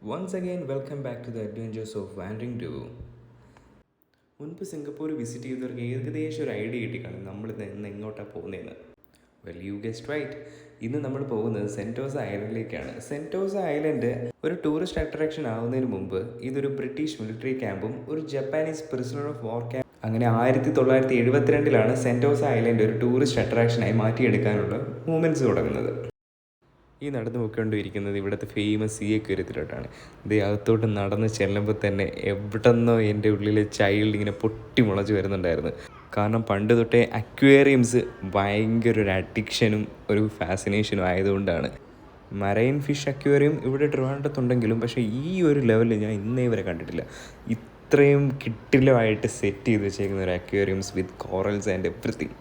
Once again, welcome back to the adventures of Wandering Duo. മുൻപ് Singapore visit ചെയ്തവർക്ക് ഏകദേശം ഒരു ഐഡിയ കിട്ടിക്കാണും നമ്മൾ ഇന്ന് എങ്ങോട്ടാണ് പോകുന്നതെന്ന്. Well you guessed right. ഇന്ന് നമ്മൾ പോകുന്നത് സെൻറ്റോസ ഐലൻഡിലേക്കാണ്. സെൻറ്റോസ ഐലൻഡ് ഒരു ടൂറിസ്റ്റ് അട്രാക്ഷൻ ആവുന്നതിന് മുമ്പ് ഇതൊരു ബ്രിട്ടീഷ് മിലിറ്ററി ക്യാമ്പും ഒരു Japanese prisoner of war camp. അങ്ങനെ 1972 സെൻറ്റോസ ഐലൻഡ് ഒരു ടൂറിസ്റ്റ് അട്രാക്ഷനായി മാറ്റിയെടുക്കാനുള്ള മൂവ്മെൻറ്റ്സ് തുടങ്ങുന്നത്. ഈ നടന്നു പോയിക്കൊണ്ടിരിക്കുന്നത് ഇവിടുത്തെ ഫേമസ് സി അക്വേറിയത്തിലോട്ടാണ്. ഇത് അകത്തോട്ട് നടന്ന് ചെല്ലുമ്പോൾ തന്നെ എവിടെന്നോ എൻ്റെ ഉള്ളിലെ ചൈൽഡ് ഇങ്ങനെ പൊട്ടി മുളച്ച് വരുന്നുണ്ടായിരുന്നു. കാരണം പണ്ട് തൊട്ടേ അക്വേറിയംസ് ഭയങ്കര ഒരു അഡിക്ഷനും ഒരു ഫാസിനേഷനും ആയതുകൊണ്ടാണ്. മറൈൻ ഫിഷ് അക്വേറിയം ഇവിടെ ട്രിവാൻഡ്രത്തുണ്ടെങ്കിലും പക്ഷേ ഈ ഒരു ലെവലിൽ ഞാൻ ഇന്നേ വരെ കണ്ടിട്ടില്ല. ഇത്രയും കിട്ടിലുമായിട്ട് സെറ്റ് ചെയ്ത് വെച്ചേക്കുന്ന ഒരു aquariums with corals and everything.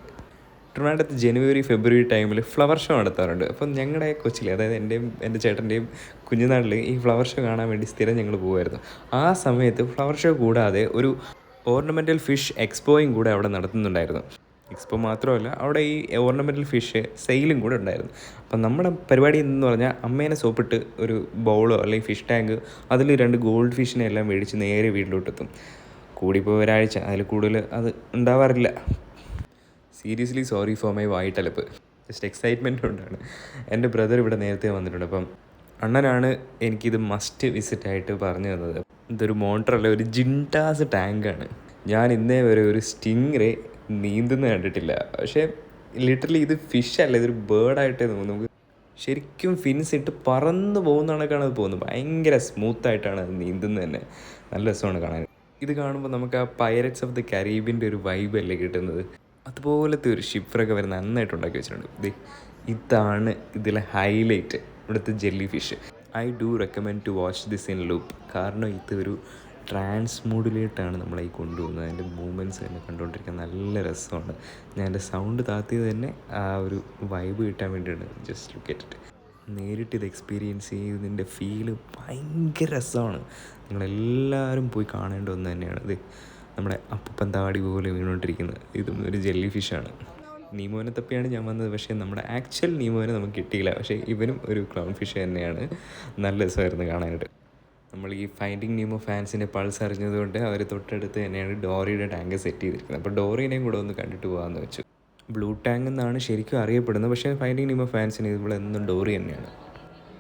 ട്രിവാൻഡ്രത്ത് ജനുവരി ഫെബ്രുവരി ടൈമിൽ ഫ്ലവർ ഷോ നടത്താറുണ്ട്. അപ്പം ഞങ്ങളുടെ കൊച്ചിയിൽ, അതായത് എൻ്റെ ചേട്ടൻ്റെയും കുഞ്ഞുനാട്ടിൽ ഈ ഫ്ലവർ ഷോ കാണാൻ വേണ്ടി സ്ഥിരം ഞങ്ങൾ പോകുമായിരുന്നു. ആ സമയത്ത് ഫ്ലവർ ഷോ കൂടാതെ ഒരു ഓർണമെൻ്റൽ ഫിഷ് എക്സ്പോയും കൂടെ അവിടെ നടത്തുന്നുണ്ടായിരുന്നു. എക്സ്പോ മാത്രമല്ല, അവിടെ ഈ ഓർണമെൻ്റൽ ഫിഷ് സെയിലും കൂടെ ഉണ്ടായിരുന്നു. അപ്പം നമ്മുടെ പരിപാടി എന്ന് പറഞ്ഞാൽ അമ്മേനെ സോപ്പിട്ട് ഒരു ബൗളോ അല്ലെങ്കിൽ ഫിഷ് ടാങ്ക്, അതിൽ 2 ഗോൾഡ് ഫിഷിനെ എല്ലാം മേടിച്ച് നേരെ വീട്ടിലോട്ടെത്തും. കൂടിപ്പോൾ ഒരാഴ്ച, അതിൽ കൂടുതൽ അത് ഉണ്ടാവാറില്ല. സീരിയസ്ലി സോറി ഫോർ മൈ വായിട്ടലപ്പ്. ജസ്റ്റ് എക്സൈറ്റ്മെൻറ്റ് കൊണ്ടാണ്. എൻ്റെ ബ്രദർ ഇവിടെ നേരത്തെ വന്നിട്ടുണ്ട്. അപ്പം അണ്ണനാണ് എനിക്കിത് മസ്റ്റ് വിസിറ്റായിട്ട് പറഞ്ഞു തന്നത്. ഇതൊരു മോട്ടറല്ല, ഒരു ജിൻടാസ് ടാങ്കാണ്. ഞാൻ ഇന്നേ വരെ ഒരു സ്റ്റിംഗ് നീന്തുന്ന കണ്ടിട്ടില്ല. പക്ഷേ ലിറ്ററലി ഇത് ഫിഷല്ല, ഇതൊരു ബേർഡായിട്ടേ തോന്നുന്നു. നമുക്ക് ശരിക്കും ഫിൻസ് ഇട്ട് പറന്ന് പോകുന്ന കണക്കാണ് അത് പോകുന്നത്. ഭയങ്കര സ്മൂത്തായിട്ടാണ് അത് നീന്തുന്നത് തന്നെ. നല്ല രസമാണ് കാണാൻ. ഇത് കാണുമ്പോൾ നമുക്ക് ആ പൈററ്റ്സ് ഓഫ് ദി കരീബിൻ്റെ ഒരു വൈബല്ലേ കിട്ടുന്നത്. അതുപോലത്തെ ഒരു ഷിപ്രൊക്കെ വരെ നന്നായിട്ട് ഉണ്ടാക്കി വെച്ചിട്ടുണ്ട്. ഇതാണ് ഇതിലെ ഹൈലൈറ്റ്, ഇവിടുത്തെ jelly fish. I do recommend to watch this in loop. കാരണം ഇതൊരു ട്രാൻസ് മൂഡിലേട്ടാണ് നമ്മളെ ഈ കൊണ്ടുപോകുന്നത്. അതിൻ്റെ മൂവ്മെൻറ്റ്സ് തന്നെ കണ്ടുകൊണ്ടിരിക്കാൻ നല്ല രസമാണ്. ഞാൻ എൻ്റെ സൗണ്ട് താത്തിയത് തന്നെ ആ ഒരു വൈബ് കിട്ടാൻ വേണ്ടിയാണ്. Just look at it. നേരിട്ട് ഇത് എക്സ്പീരിയൻസ് ചെയ്യുന്നതിൻ്റെ ഫീല് ഭയങ്കര രസമാണ്. നിങ്ങളെല്ലാവരും പോയി കാണേണ്ട ഒന്ന് തന്നെയാണ് ഇത്. നമ്മുടെ അപ്പൂപ്പൻ താടി പോലെ വീണുകൊണ്ടിരിക്കുന്നത് ഇതും ഒരു ജെല്ലി ഫിഷാണ്. നീമോനെ തപ്പിയാണ് ഞാൻ വന്നത്. പക്ഷേ നമ്മുടെ ആക്ച്വൽ നീമോനെ നമുക്ക് കിട്ടിയില്ല. പക്ഷേ ഇവനും ഒരു ക്ലൗൺ ഫിഷ് തന്നെയാണ്. നല്ല രസമായിരുന്നു കാണാനായിട്ട്. നമ്മൾ ഈ ഫൈൻഡിങ് നീമോ ഫാൻസിൻ്റെ പൾസ് അറിഞ്ഞതുകൊണ്ട് അവർ തൊട്ടടുത്ത് തന്നെയാണ് ഡോറിയുടെ ടാങ്ക് സെറ്റ് ചെയ്തിരിക്കുന്നത്. അപ്പോൾ ഡോറിനെയും കൂടെ ഒന്ന് കണ്ടിട്ട് പോകാമെന്ന് വെച്ചു. ബ്ലൂ ടാങ്ക് എന്നാണ് ശരിക്കും അറിയപ്പെടുന്നത്. പക്ഷേ ഫൈൻഡിങ് നീമോ ഫാൻസിന് ഇവളെന്നും ഡോറി തന്നെയാണ്.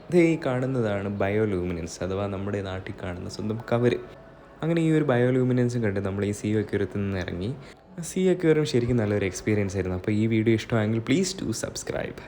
ഇത് ഈ കാണുന്നതാണ് ബയോലൂമിനൻസ്, അഥവാ നമ്മുടെ നാട്ടിൽ കാണുന്ന സ്വന്തം കവര്. അങ്ങനെ ഈ ഒരു ബയോലൂമിനൻസും കണ്ട് നമ്മൾ ഈ സി അക്വേറിയത്തിൽ നിന്ന് ഇറങ്ങി. സി അക്വേറിയം ശരിക്കും നല്ലൊരു എക്സ്പീരിയൻസ് ആയിരുന്നു. അപ്പോൾ ഈ വീഡിയോ ഇഷ്ടമായെങ്കിൽ പ്ലീസ് ടു സബ്സ്ക്രൈബ്.